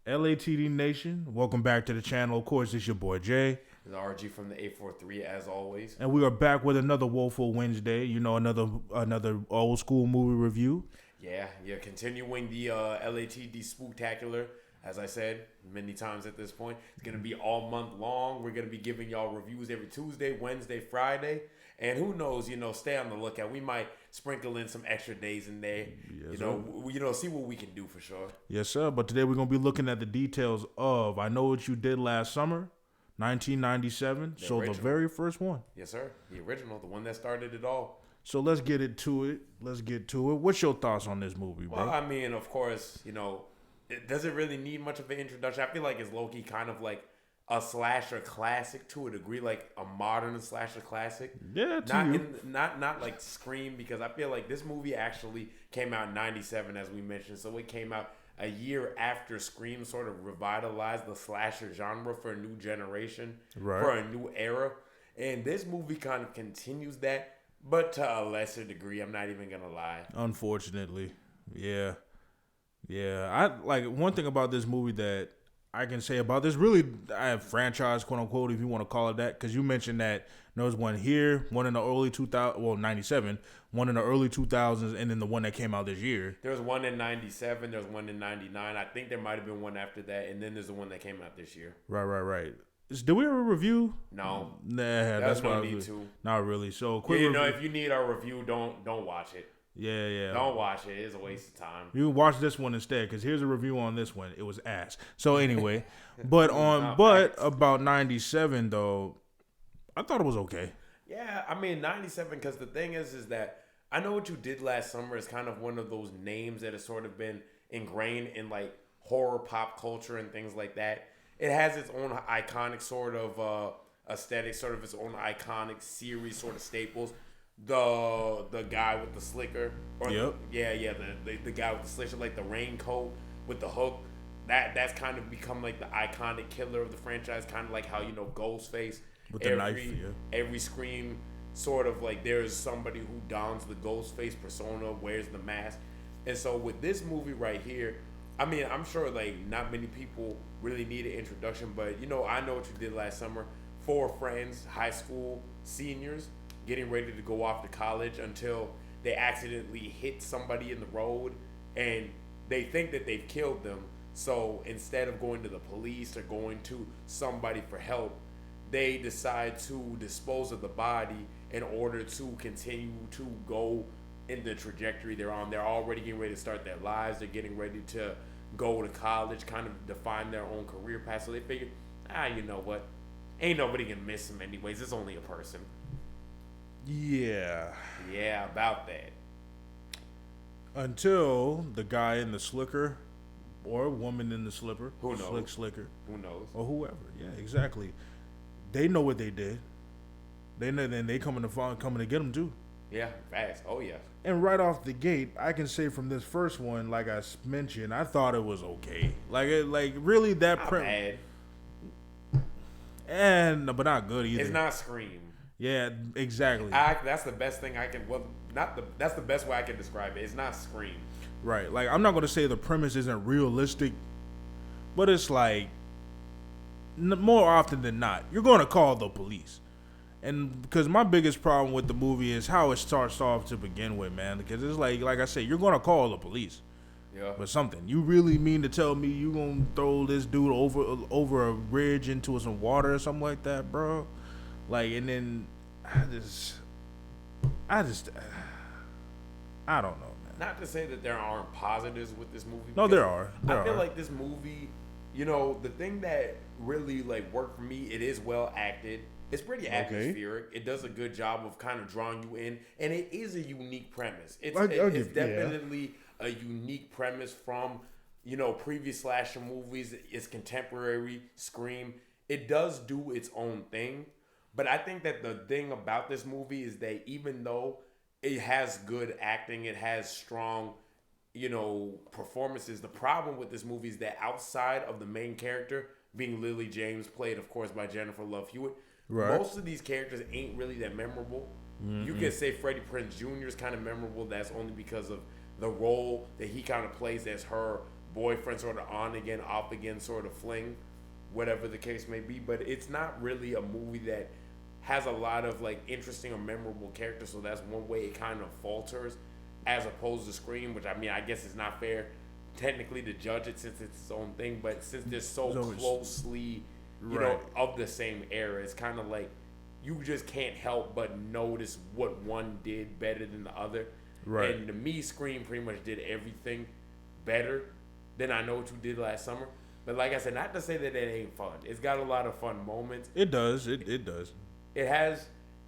LATD Nation, welcome back to the channel. Of course, it's your boy Jay. It's RG from the 843 as always. And we are back with another Woeful Wednesday. You know, another old school movie review. Yeah, continuing the LATD Spooktacular. As I said many times at this point, it's going to be all month long. We're going to be giving y'all reviews every Tuesday, Wednesday, Friday. And who knows, stay on the lookout. We might sprinkle in some extra days in there. Yes, see what we can do for sure. Yes, sir. But today we're going to be looking at the details of I Know What You Did Last Summer, 1997. The very first one. Yes, sir. The original, the one that started it all. So let's get into it. What's your thoughts on this movie, bro? Well, I mean, of course, it doesn't really need much of an introduction. I feel like it's low-key kind of like a slasher classic to a degree, like a modern slasher classic. Yeah, not like Scream, because I feel like this movie actually came out in 97, as we mentioned. So it came out a year after Scream sort of revitalized the slasher genre for a new generation, right, for a new era. And this movie kind of continues that, but to a lesser degree. I'm not even gonna lie. Unfortunately, yeah. I like one thing about this movie that I can say about this, really, I have franchise, quote unquote, if you want to call it that, because you mentioned that there was one here, one in the early 97, one in the early 2000s, and then the one that came out this year. There was one in 97, there was one in 99. I think there might have been one after that, and then there's the one that came out this year. Right. Did we ever review? No. Nah, that's no need to. Not really. So quick. If you need our review, don't watch it. Yeah. Don't watch it. It's a waste of time. You can watch this one instead, because here's a review on this one. It was ass. So anyway, about 97 though, I thought it was okay. Yeah, I mean 97, because the thing is that I Know What You Did Last Summer is kind of one of those names that has sort of been ingrained in like horror pop culture and things like that. It has its own iconic sort of aesthetic, sort of its own iconic series sort of staples. The guy with the slicker, the guy with the slicker, like the raincoat with the hook, that's kind of become like the iconic killer of the franchise, kind of like how Ghostface with the knife. Every Scream sort of like there is somebody who dons the Ghostface persona, wears the mask, and so with this movie right here, I mean, I'm sure like not many people really need an introduction, but I Know What You Did Last Summer. 4 friends, high school seniors, getting ready to go off to college until they accidentally hit somebody in the road and they think that they've killed them. So instead of going to the police or going to somebody for help, they decide to dispose of the body in order to continue to go in the trajectory they're on. They're already getting ready to start their lives. They're getting ready to go to college, kind of define their own career path. So they figure, you know what? Ain't nobody gonna miss him anyways. It's only a person. Yeah, about that. Until the guy in the slicker, or woman in the slipper, who knows? Slicker, who knows, or whoever. Yeah, exactly. They know what they did. They know, then they coming to get them too. Yeah, fast. Oh yeah. And right off the gate, I can say from this first one, like I mentioned, I thought it was okay. Like really that bad. But not good either. It's not Scream. Yeah, exactly. That's the best thing I can. Well, that's the best way I can describe it. It's not Scream. Right. Like I'm not gonna say the premise isn't realistic, but it's like more often than not, you're gonna call the police. And because my biggest problem with the movie is how it starts off to begin with, man. Because it's like I said, you're gonna call the police. Yeah. But something. You really mean to tell me you gonna throw this dude over a ridge into some water or something like that, bro? Like, and then I don't know, man. Not to say that there aren't positives with this movie. No, there are. I feel like this movie, the thing that really like worked for me, it is well acted. It's pretty atmospheric. It does a good job of kind of drawing you in, and it is a unique premise. It's definitely a unique premise from previous slasher movies. It's contemporary Scream. It does do its own thing, but I think that the thing about this movie is that even though it has good acting, it has strong performances. The problem with this movie is that outside of the main character being Lily James, played of course by Jennifer Love Hewitt. Right. Most of these characters ain't really that memorable. Mm-hmm. You could say Freddie Prinze Jr. is kind of memorable. That's only because of the role that he kind of plays as her boyfriend sort of on again, off again sort of fling, whatever the case may be. But it's not really a movie that has a lot of like interesting or memorable characters. So that's one way it kind of falters, as opposed to Scream, which I mean I guess it's not fair technically to judge it since it's its own thing, but since they're so closely, you know, of the same era, it's kind of like you just can't help but notice what one did better than the other. Right. And to me, Scream pretty much did everything better than I Know What You Did Last Summer. But like I said, not to say that it ain't fun. It's got a lot of fun moments. It does. It does. It has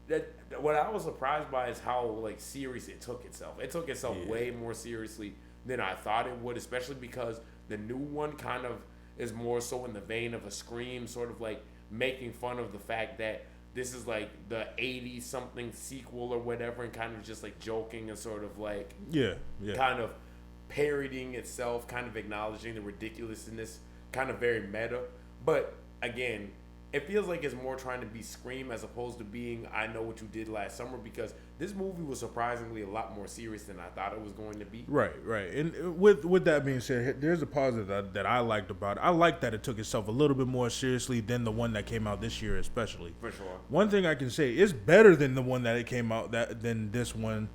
that. What I was surprised by is how like serious it took itself. It took itself way more seriously than I thought it would, especially because the new one kind of is more so in the vein of a Scream, sort of like making fun of the fact that this is like the 80 something sequel or whatever, and kind of just like joking and sort of like kind of parodying itself, kind of acknowledging the ridiculousness, kind of very meta. But again, it feels like it's more trying to be Scream as opposed to being I Know What You Did Last Summer, because this movie was surprisingly a lot more serious than I thought it was going to be. Right. And with that being said, there's a positive that I liked about it. I like that it took itself a little bit more seriously than the one that came out this year, especially. For sure. One thing I can say, it's better than the one than this one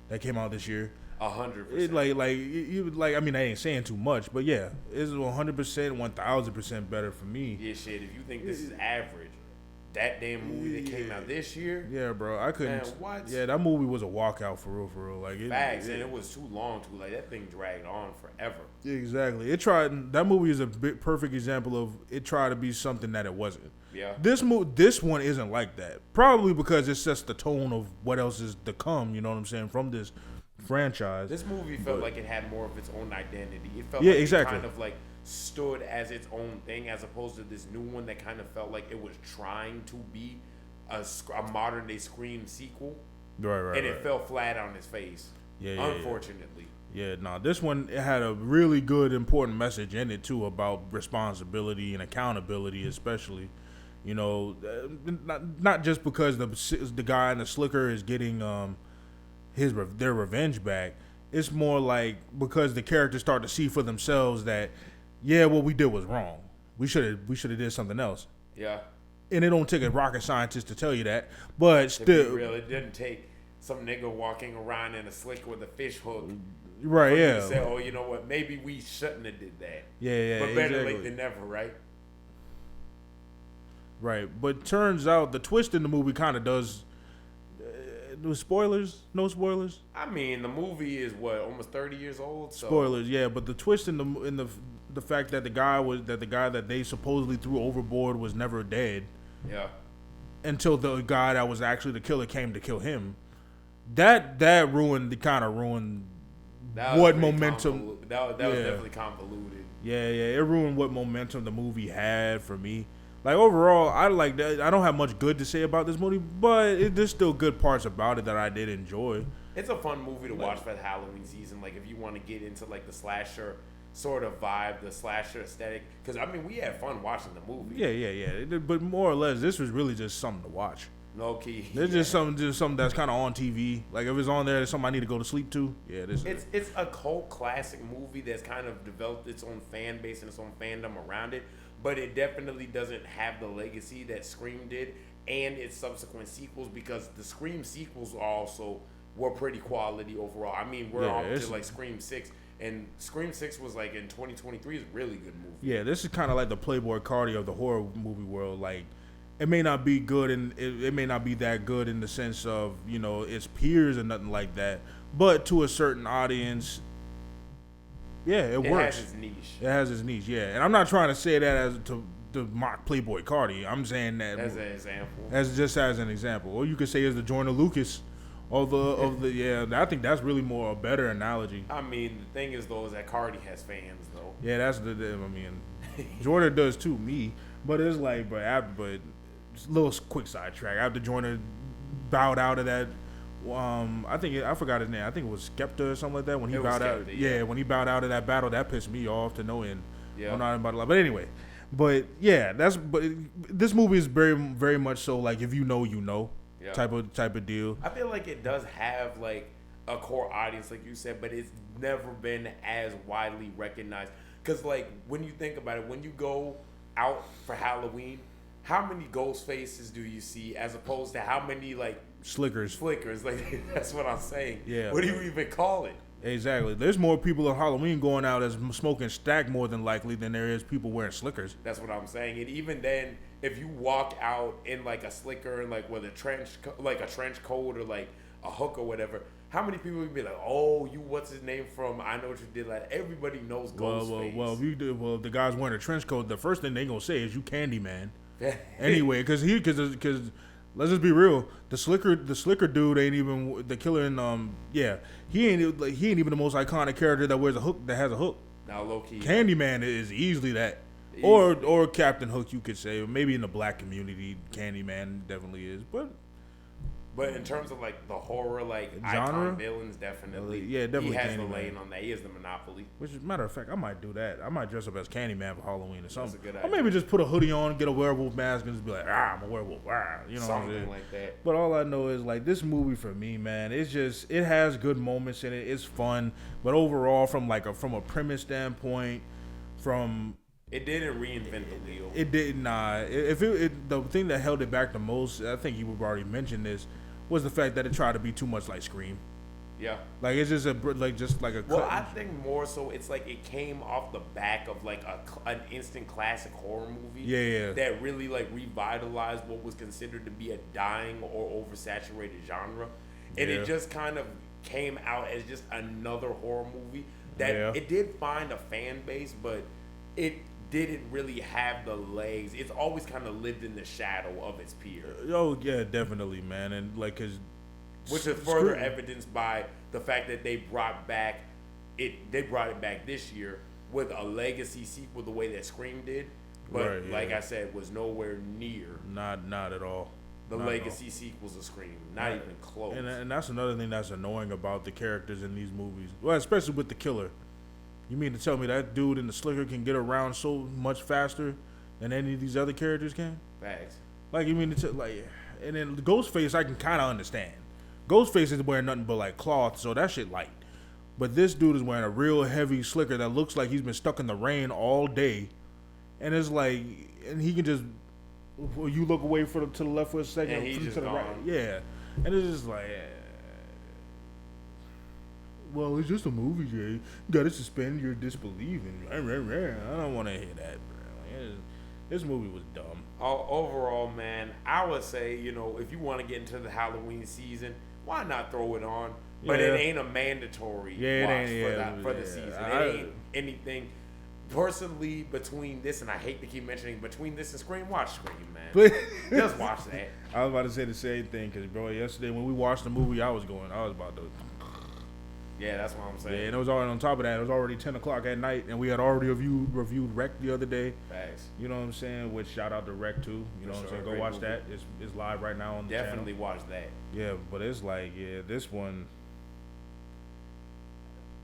that came out this year. 100%. I mean, I ain't saying too much, but yeah, it's 100%, 1000% better for me. Yeah, shit. If you think this is average, that damn movie that came out this year. Yeah, bro, I couldn't. Man, what? Yeah, that movie was a walkout for real. Like facts, and it was too long too. Like that thing dragged on forever. Exactly. That movie is a perfect example of it tried to be something that it wasn't. Yeah. This one isn't like that. Probably because it sets the tone of what else is to come. You know what I'm saying, from this franchise. This movie felt like it had more of its own identity. It felt like it kind of like stood as its own thing, as opposed to this new one that kind of felt like it was trying to be a modern day Scream sequel. Right. And it fell flat on its face. Unfortunately. This one, it had a really good, important message in it too about responsibility and accountability, especially. You know, not just because the guy in the slicker is getting their revenge back. It's more like because the characters start to see for themselves that what we did was wrong. We should have did something else. Yeah. And it don't take a rocket scientist to tell you that, but still, to be real, it didn't take some nigga walking around in a slick with a fish hook. Right. Yeah. To say, oh, you know what? Maybe we shouldn't have did that. Yeah. But better late than never, right? Right. But turns out the twist in the movie kind of does. Spoilers? No spoilers? I mean, the movie is almost 30 years old. So. Spoilers, yeah. But the twist in the fact that the guy that they supposedly threw overboard was never dead. Yeah. Until the guy that was actually the killer came to kill him. That ruined what momentum. That was definitely convoluted. Yeah. It ruined what momentum the movie had for me. Like, overall, I like that. I don't have much good to say about this movie, but there's still good parts about it that I did enjoy. It's a fun movie to watch for the Halloween season. Like, if you want to get into, like, the slasher sort of vibe, the slasher aesthetic. Because, I mean, we had fun watching the movie. Yeah. But more or less, this was really just something to watch. Low key. There's just something that's kind of on TV. Like, if it's on there, it's something I need to go to sleep to. Yeah, it's a cult classic movie that's kind of developed its own fan base and its own fandom around it. But it definitely doesn't have the legacy that Scream did and its subsequent sequels, because the Scream sequels were pretty quality overall. I mean, we're up to like Scream 6, and Scream 6 was like in 2023 is a really good movie. Yeah, this is kind of like the Playboy Cardi of the horror movie world. Like, it may not be good and it may not be that good in the sense of, you know, its peers or nothing like that, but to a certain audience, it works. It has its niche, yeah. And I'm not trying to say that as to mock Playboy Cardi. I'm saying that as an example. As an example. Or you could say as the Joyner Lucas of the I think that's really more a better analogy. I mean, the thing is though is that Cardi has fans though. Yeah, that's I mean, Joyner does too, but it's like but just a little quick sidetrack. After Joyner bowed out of that. I forgot his name. I think it was Skepta or something like that. When he bowed out, when he bowed out of that battle, that pissed me off to no end. Yeah, I'm not about to lie. But anyway, this movie is very, very much so like if you know, type of deal. I feel like it does have like a core audience, like you said, but it's never been as widely recognized. Because like when you think about it, when you go out for Halloween, how many ghost faces do you see as opposed to how many like Slickers. flickers? Like that's what I'm saying. Yeah. What do you even call it? Exactly. There's more people on Halloween going out as smoking stack more than likely than there is people wearing slickers. That's what I'm saying. And even then, if you walk out in like a slicker and like with a trench coat or like a hook or whatever, how many people would be like, "Oh, you what's his name from? I know what you did." Like everybody knows Ghostface. Well, if you do, well, if the guy's wearing a trench coat, the first thing they gonna say is you Candyman. Anyway, because let's just be real, the slicker dude ain't even the killer in he ain't even the most iconic character that wears a hook that has a hook. Now low key, Candyman is easily that. Or Captain Hook, you could say. Maybe in the black community, Candyman definitely is. But in terms of like the horror, like genre, icon villains, definitely. Yeah, definitely. He has Candyman. the lane on that. He has the monopoly. Which, as a matter of fact, I might do that. I might dress up as Candyman for Halloween or something. That's a good Or idea. maybe just put a hoodie on, get a werewolf mask, and just be like, I'm a werewolf. You know Something what I'm saying? like that. But all I know is like this movie for me, man. It's just it has good moments in it. It's fun, but overall, from a premise standpoint, It didn't reinvent the wheel. it did not. The thing that held it back the most, I think you already mentioned this, was the fact that it tried to be too much like Scream. Yeah. Like it's just a Well, I think more so it's like it came off the back of like an instant classic horror movie. Yeah. That really like revitalized what was considered to be a dying or oversaturated genre, and Yeah. it just kind of came out as just another horror movie that Yeah. it did find a fan base, but it didn't really have the legs. It's always kind of lived in the shadow of its peer. Oh yeah, definitely, man, and like cause Which is further evidenced by the fact that they brought it back this year with a legacy sequel the way that Scream did. But Right, like yeah. I said, was nowhere near not at all. the Not at legacy sequels of Scream. Not Right. even close. And that's another thing that's annoying about the characters in these movies. Well, especially with the killer. You mean to tell me that dude in the slicker can get around so much faster than any of these other characters can? Facts. Like you mean to and then the Ghostface I can kind of understand. Ghostface is wearing nothing but like cloth, so that shit light. But this dude is wearing a real heavy slicker that looks like he's been stuck in the rain all day, and it's like, and he can just, you look away to the left for a second, And he's to just the right, gone. yeah, and it's just like, well, it's just a movie, Jay. You gotta suspend your disbelief, and I don't want to hear that, bro. Like, this movie was dumb. Overall, man, I would say, if you want to get into the Halloween season, why not throw it on? But Yeah. it ain't a mandatory Yeah, it watch ain't, for the yeah. season. I- It ain't anything. Personally, between this, and I hate to keep mentioning, between this and Scream, watch Scream, man. Just watch that. I was about to say the same thing because, bro, yesterday when we watched the movie, I was about to. Yeah, that's what I'm Yeah, saying. and it was already on top of that. It was already 10 o'clock at night, and we had already reviewed Wreck the other day. Facts. You know what I'm saying? Which shout out to Wreck too. You know what I'm sure, saying? Go great watch movie. that. It's live right now on the Definitely channel. watch that. Yeah, but it's like, this one.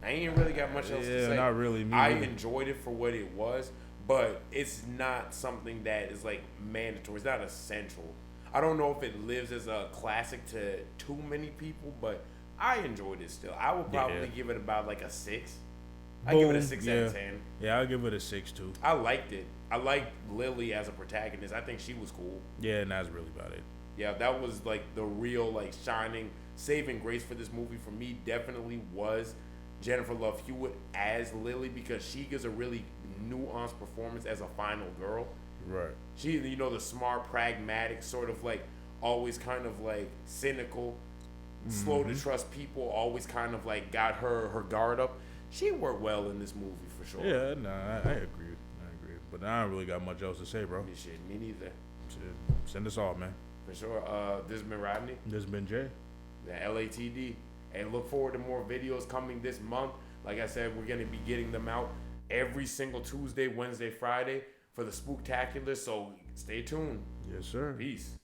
I ain't really got much else to say. Not really. Me I neither. enjoyed it for what it was, but it's not something that is like mandatory. It's not essential. I don't know if it lives as a classic to too many people, but I enjoyed it still. I would probably Yeah. give it about like a 6. I give it a Boom. 6 out Yeah. of 10. Yeah, I'll give it a 6 too. I liked it. I liked Lily as a protagonist. I think she was cool. Yeah, and that's really about it. Yeah, that was like the real like shining saving grace for this movie for me. Definitely was Jennifer Love Hewitt as Lily because she gives a really nuanced performance as a final girl. Right. She, the smart, pragmatic, sort of like always kind of like cynical, slow to trust people, always kind of like got her guard up. She worked well in this movie for sure. Yeah, no, I agree. But I don't really got much else to say, bro. Shit, me neither. Shit, send us off, man. For sure. This has been Rodney, This has been Jay. the LATD. And look forward to more videos coming this month. Like I said, we're going to be getting them out every single Tuesday, Wednesday, Friday for the Spooktacular. So stay tuned. Yes, sir. Peace.